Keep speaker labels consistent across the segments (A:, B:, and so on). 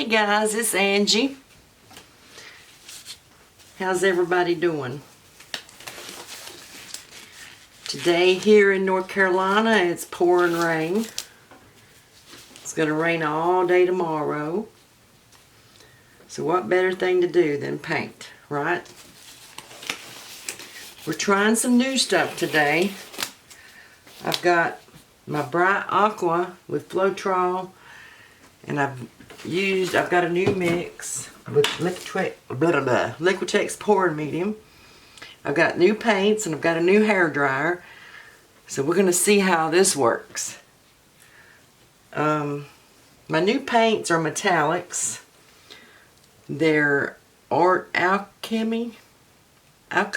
A: Hey guys, it's Angie. How's everybody doing? Today here in North Carolina, it's pouring rain. It's going to rain all day tomorrow. So what better thing to do than paint, right? We're trying some new stuff today. I've got my bright aqua with Floetrol, and I've got a new mix with Liquitex Pouring medium. I've got new paints and I've got a new hair dryer. So we're going to see how this works. My new paints are metallics. They're Art Alchemy, but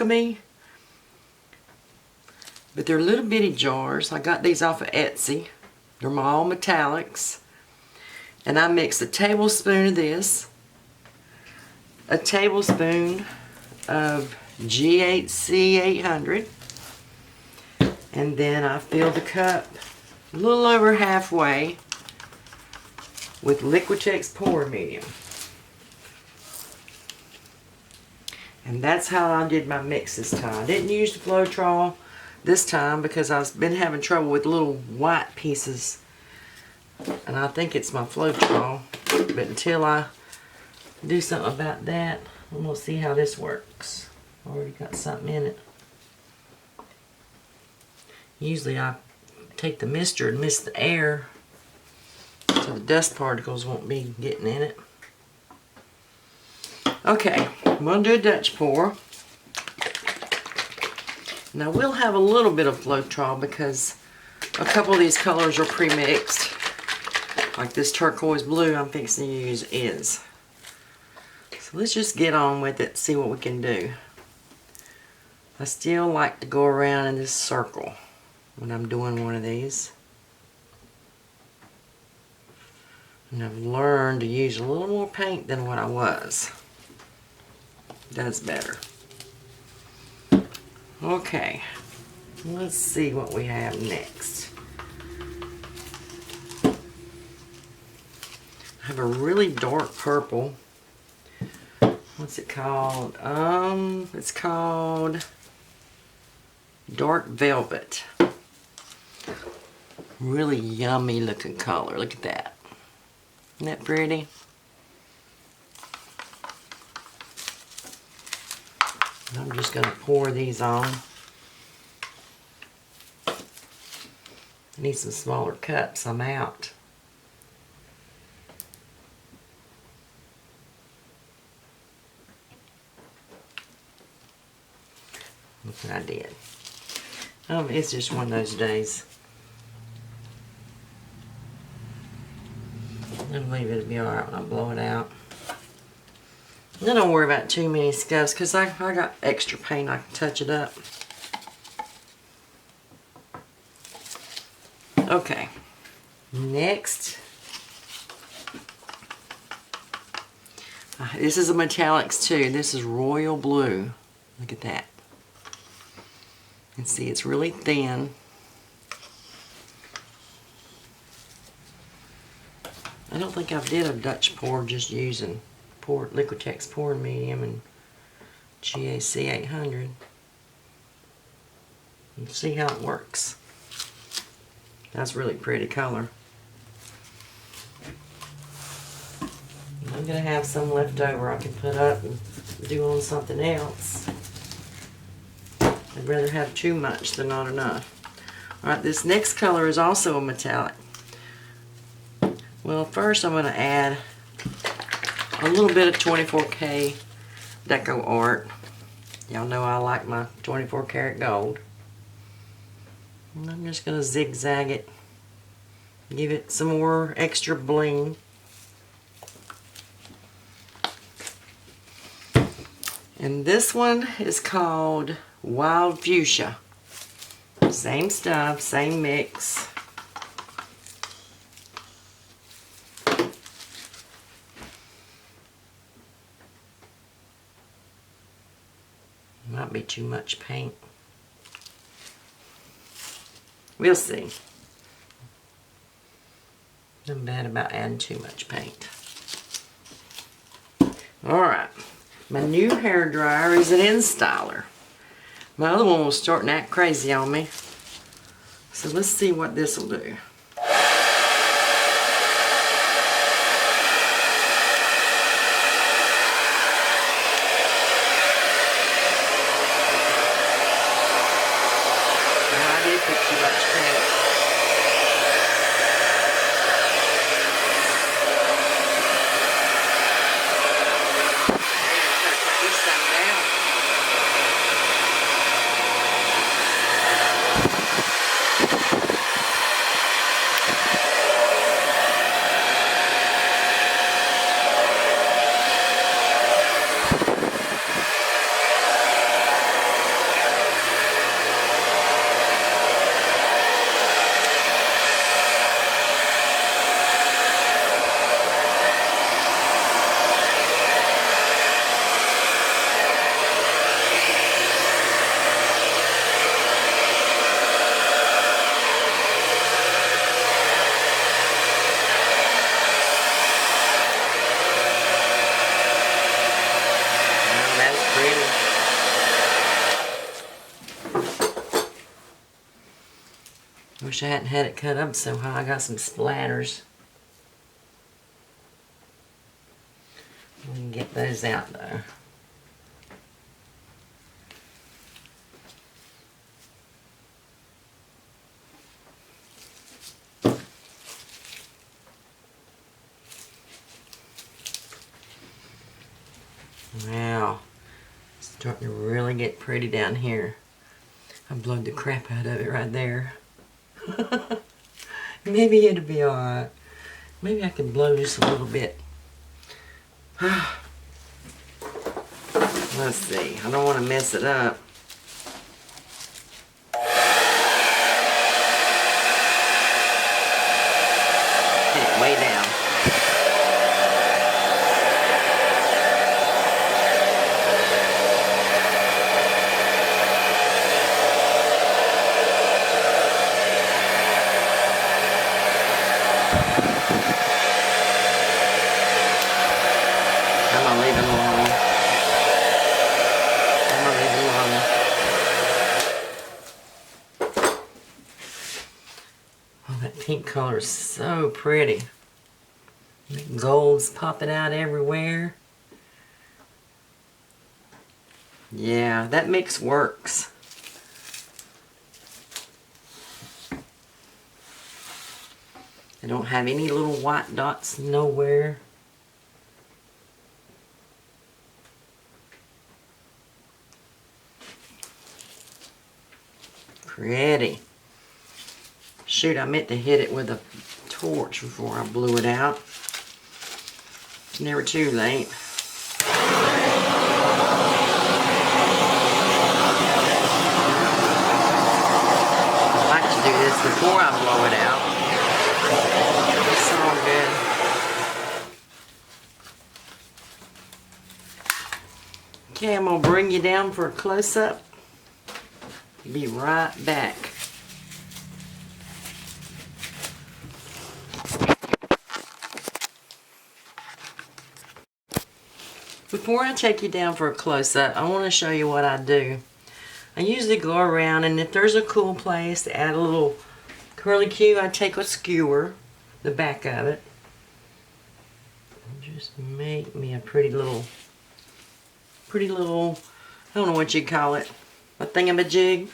A: they're little bitty jars. I got these off of Etsy. They're all metallics. And I mixed a tablespoon of this, a tablespoon of GHC 800, and then I filled the cup a little over halfway with Liquitex Pouring medium. And that's how I did my mix this time. I didn't use the Floetrol this time because I've been having trouble with little white pieces. And I think it's my Floetrol. But until I do something about that, I'm going to see how this works. Already got something in it. Usually I take the mister and mist the air so the dust particles won't be getting in it. Okay, I'm going to do a Dutch pour. Now we'll have a little bit of Floetrol because a couple of these colors are pre-mixed. Like this turquoise blue I'm fixing to use is. So let's just get on with it, see what we can do. I still like to go around in this circle when I'm doing one of these. And I've learned to use a little more paint than what I was. Does better. Okay, let's see what we have next. I have a really dark purple. What's it called? It's called Dark Velvet. Really yummy looking color. Look at that. Isn't that pretty? I'm just going to pour these on. I need some smaller cups. I'm out. Look what I did. It's just one of those days. I believe it'll be alright when I blow it out. Then don't worry about too many scuffs because I got extra paint. I can touch it up. Okay. Next. This is a metallics too. This is royal blue. Look at that. And see, it's really thin. I don't think I did a Dutch pour just using Liquitex Pouring medium and GAC 800. And see how it works. That's a really pretty color. I'm going to have some left over I can put up and do on something else. I'd rather have too much than not enough. Alright, this next color is also a metallic. Well, first I'm going to add a little bit of 24K Deco Art. Y'all know I like my 24 karat gold. And I'm just going to zigzag it. Give it some more extra bling. And this one is called Wild Fuchsia. Same stuff, same mix. Might be too much paint. We'll see. I'm bad about adding too much paint. Alright, my new hair dryer is an InStyler. My other one was starting to act crazy on me. So let's see what this will do. I did put too much paint. Wish I hadn't had it cut up so high. I got some splatters. We can get those out though. Wow, it's starting to really get pretty down here. I blowed the crap out of it right there. Maybe it'll be alright. Maybe I can blow just a little bit. Let's see. I don't want to mess it up. Get it way down. Pink color is so pretty. Gold's popping out everywhere. Yeah, that mix works. I don't have any little white dots nowhere. Pretty. Shoot, I meant to hit it with a torch before I blew it out. It's never too late. I like to do this before I blow it out. It's all good. Okay, I'm going to bring you down for a close-up. Be right back. Before I take you down for a close-up, I want to show you what I do. I usually go around, and if there's a cool place to add a little curlicue, I take a skewer, the back of it, and just make me a pretty little, I don't know what you call it, a thingamajig.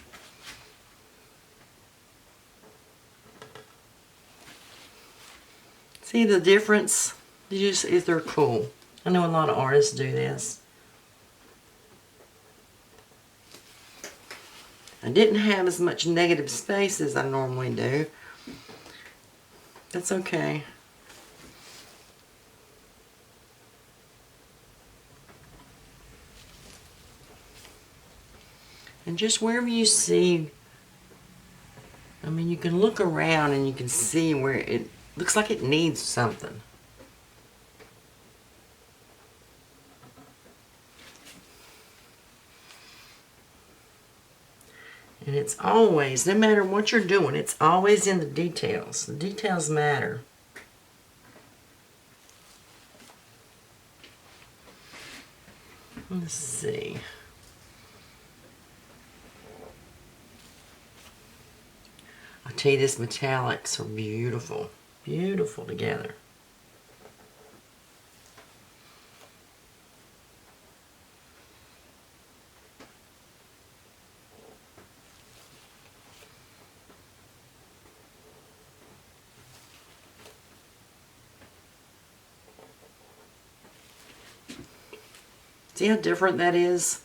A: See the difference? They're cool. I know a lot of artists do this. I didn't have as much negative space as I normally do. That's okay. And just wherever you see, I mean, you can look around and you can see where it looks like it needs something. And it's always, no matter what you're doing, it's always in the details. The details matter. Let's see. I tell you, these metallics are beautiful. Beautiful together. See how different that is?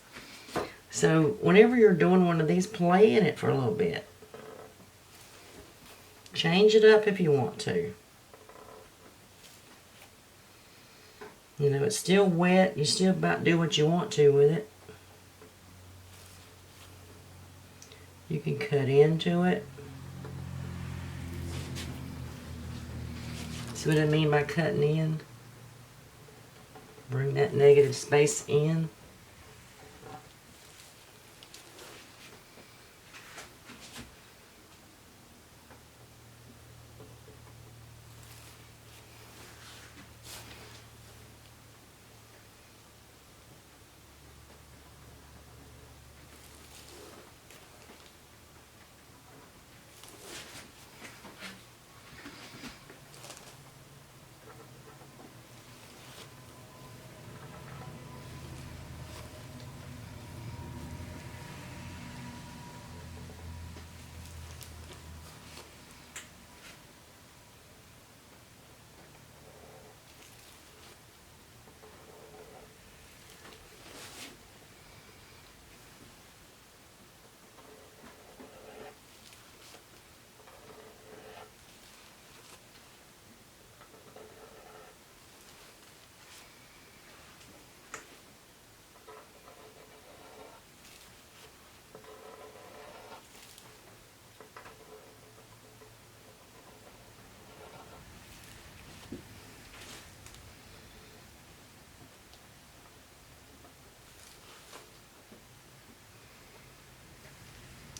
A: So whenever you're doing one of these, play in it for a little bit. Change it up if you want to. You know, it's still wet. You still about do what you want to with it. You can cut into it. See what I mean by cutting in? Bring that negative space in.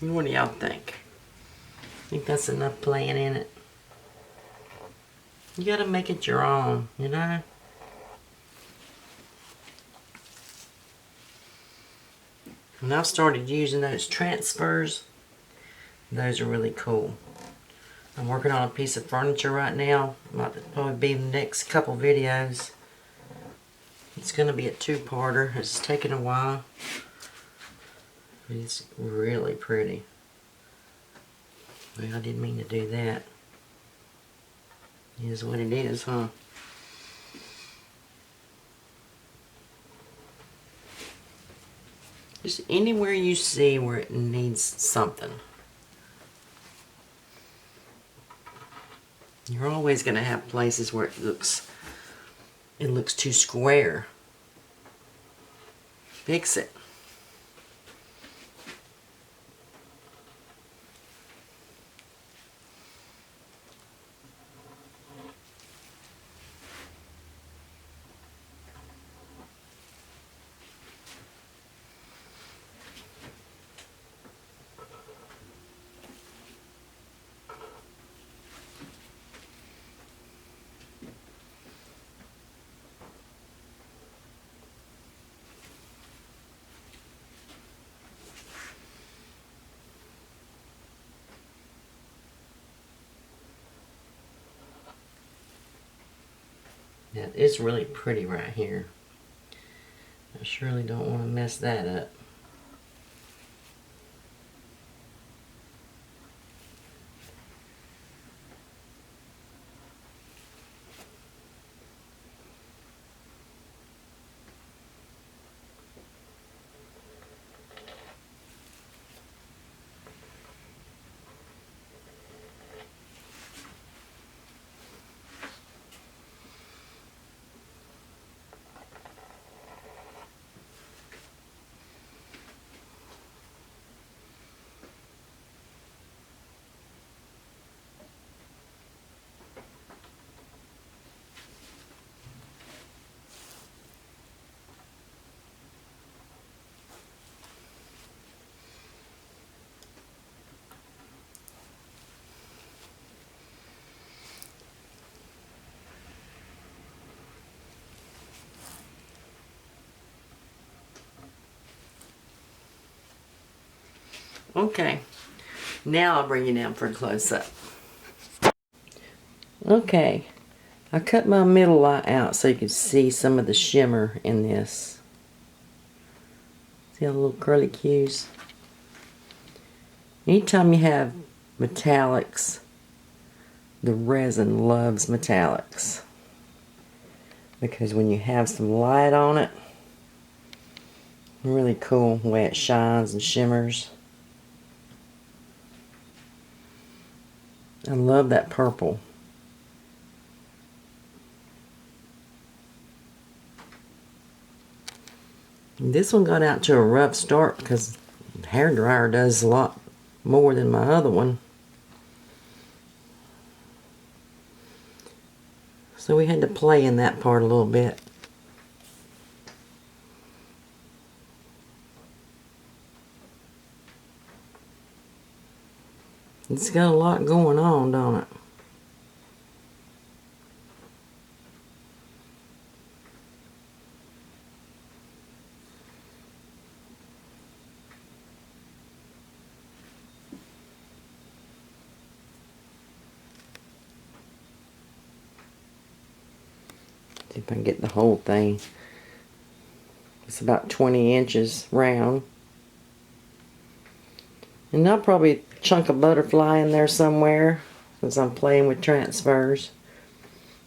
A: What do y'all think? Think that's enough playing in it? You gotta make it your own, you know? And I've started using those transfers. Those are really cool. I'm working on a piece of furniture right now. Might probably be the next couple videos. It's gonna be a two-parter. It's taking a while. It's really pretty. Well, I didn't mean to do that. It is what it is, huh? Just anywhere you see where it needs something. You're always going to have places where it looks too square. Fix it. Yeah, it's really pretty right here. I surely don't want to mess that up. Okay, now I'll bring you down for a close-up. Okay, I cut my middle light out so you can see some of the shimmer in this. See all the little curly cues? Anytime you have metallics, the resin loves metallics. Because when you have some light on it, really cool the way it shines and shimmers. I love that purple. This one got out to a rough start because the hairdryer does a lot more than my other one. So we had to play in that part a little bit. It's got a lot going on, don't it? See if I can get the whole thing. It's about 20 inches round. And I'll probably chunk a butterfly in there somewhere since I'm playing with transfers.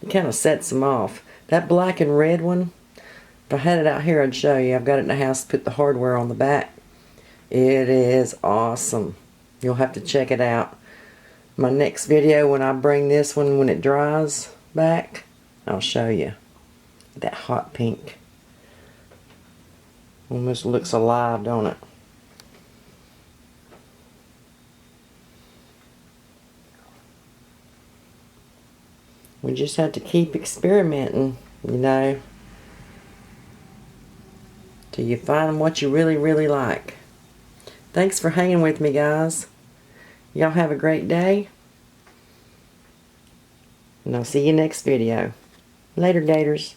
A: It kind of sets them off. That black and red one, if I had it out here I'd show you. I've got it in the house to put the hardware on the back. It is awesome. You'll have to check it out. My next video when I bring this one, when it dries back, I'll show you. That hot pink. Almost looks alive, don't it? We just have to keep experimenting, you know, till you find what you really, really like. Thanks for hanging with me, guys. Y'all have a great day. And I'll see you next video. Later, Gators.